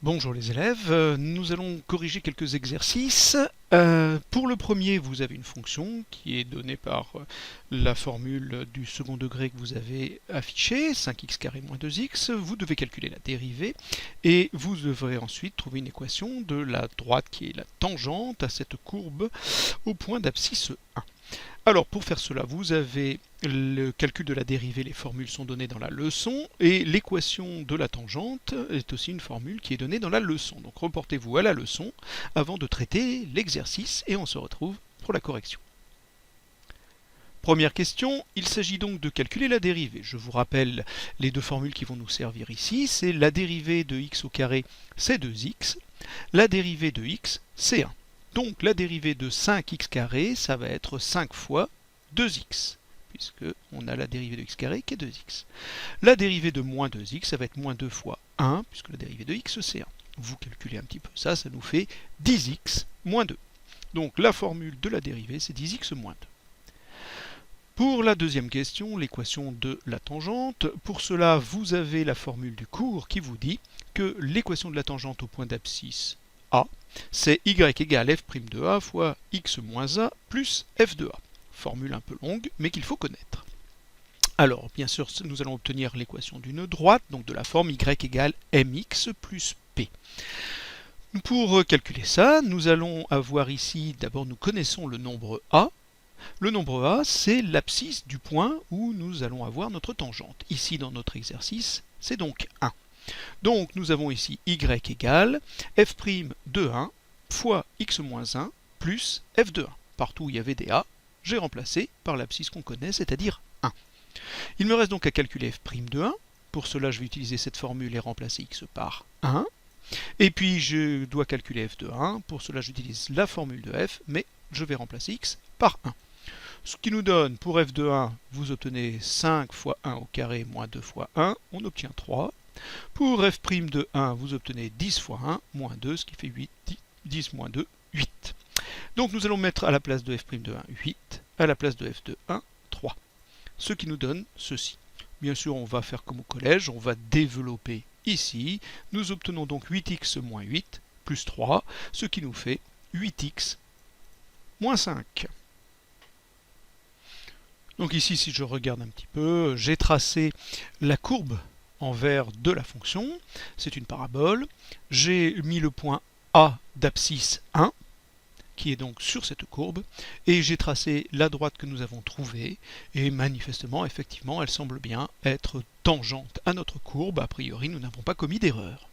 Bonjour les élèves, nous allons corriger quelques exercices. Pour le premier, vous avez une fonction qui est donnée par la formule du second degré que vous avez affichée, 5x carré moins 2x. Vous devez calculer la dérivée et vous devrez ensuite trouver une équation de la droite qui est la tangente à cette courbe au point d'abscisse 1. Alors pour faire cela, vous avez le calcul de la dérivée, les formules sont données dans la leçon, et l'équation de la tangente est aussi une formule qui est donnée dans la leçon. Donc reportez-vous à la leçon avant de traiter l'exercice et on se retrouve pour la correction. Première question, il s'agit donc de calculer la dérivée. Je vous rappelle les deux formules qui vont nous servir ici, c'est la dérivée de x au carré, c'est 2x, la dérivée de x, c'est 1. Donc la dérivée de 5x carré, ça va être 5 fois 2x, puisque on a la dérivée de x carré qui est 2x. La dérivée de moins 2x, ça va être moins 2 fois 1, puisque la dérivée de x c'est 1. Vous calculez un petit peu ça, ça nous fait 10x moins 2. Donc la formule de la dérivée, c'est 10x moins 2. Pour la deuxième question, l'équation de la tangente, pour cela, vous avez la formule du cours qui vous dit que l'équation de la tangente au point d'abscisse A, c'est y égale f' de a fois x moins a plus f de a. Formule un peu longue, mais qu'il faut connaître. Alors, bien sûr, nous allons obtenir l'équation d'une droite, donc de la forme y égale mx plus p. Pour calculer ça, nous allons avoir ici, d'abord nous connaissons le nombre a. Le nombre a, c'est l'abscisse du point où nous allons avoir notre tangente. Ici, dans notre exercice, c'est donc 1. Donc, nous avons ici y égale f' de 1 fois x moins 1 plus f de 1. Partout où il y avait des a, j'ai remplacé par l'abscisse qu'on connaît, c'est-à-dire 1. Il me reste donc à calculer f' de 1. Pour cela, je vais utiliser cette formule et remplacer x par 1. Et puis, je dois calculer f de 1. Pour cela, j'utilise la formule de f, mais je vais remplacer x par 1. Ce qui nous donne, pour f de 1, vous obtenez 5 fois 1 au carré moins 2 fois 1, on obtient 3. Pour f' de 1, vous obtenez 10 fois 1, moins 2, ce qui fait 8. 10 moins 2, 8. Donc nous allons mettre à la place de f' de 1, 8, à la place de f de 1, 3. Ce qui nous donne ceci. Bien sûr, on va faire comme au collège, on va développer ici. Nous obtenons donc 8x moins 8 plus 3, ce qui nous fait 8x moins 5. Donc ici, si je regarde un petit peu, j'ai tracé la courbe en vert de la fonction. C'est une parabole. J'ai mis le point A d'abscisse 1, qui est donc sur cette courbe, et j'ai tracé la droite que nous avons trouvée, et manifestement, effectivement, elle semble bien être tangente à notre courbe. A priori, nous n'avons pas commis d'erreur.